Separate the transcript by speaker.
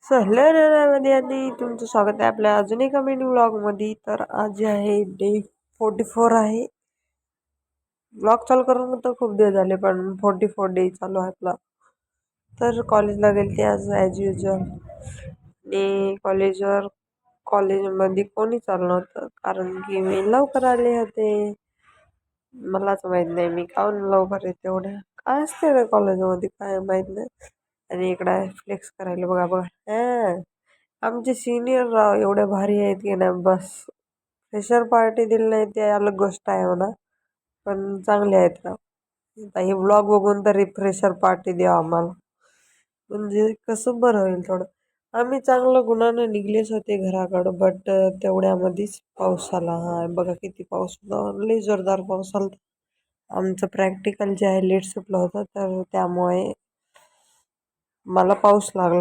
Speaker 1: मध्ये आणि तुमचं स्वागत आहे आपल्या अजून एका मिनी व्लॉगमध्ये. तर आज आहे डे 44 आहे. व्लॉग चालू करून तर खूप दिवस झाले, पण 44 डे चालू आहे आपला. तर कॉलेजला गेले ते आज ॲज युजल. आणि कॉलेजमध्ये कोणी चालू नव्हतं, कारण की मी लवकर आले होते. मलाच माहीत नाही मी काहून लवकर येते एवढ्या. काय असते रे कॉलेजमध्ये काय माहीत नाही. आणि इकडं फ्लेक्स करायला बघा बघा. आमचे सिनियर राव एवढे भारी आहेत की नाही बस. फ्रेशर पार्टी दिली नाही ते अलग गोष्ट आहे म्हणा, पण चांगले आहेत राव. आता हे ब्लॉग बघून तरी फ्रेशर पार्टी द्या आम्हाला, म्हणजे कसं बरं होईल थोडं. आम्ही चांगलं गुणानं निघलेच होते घराकडं, बट तेवढ्यामध्येच पाऊस आला. हा बघा किती पाऊस होता, लई जोरदार पाऊस आला. आमचं प्रॅक्टिकल जे आहे लेट सुटलं होतं, तर त्यामुळे मला पाऊस लागलाय.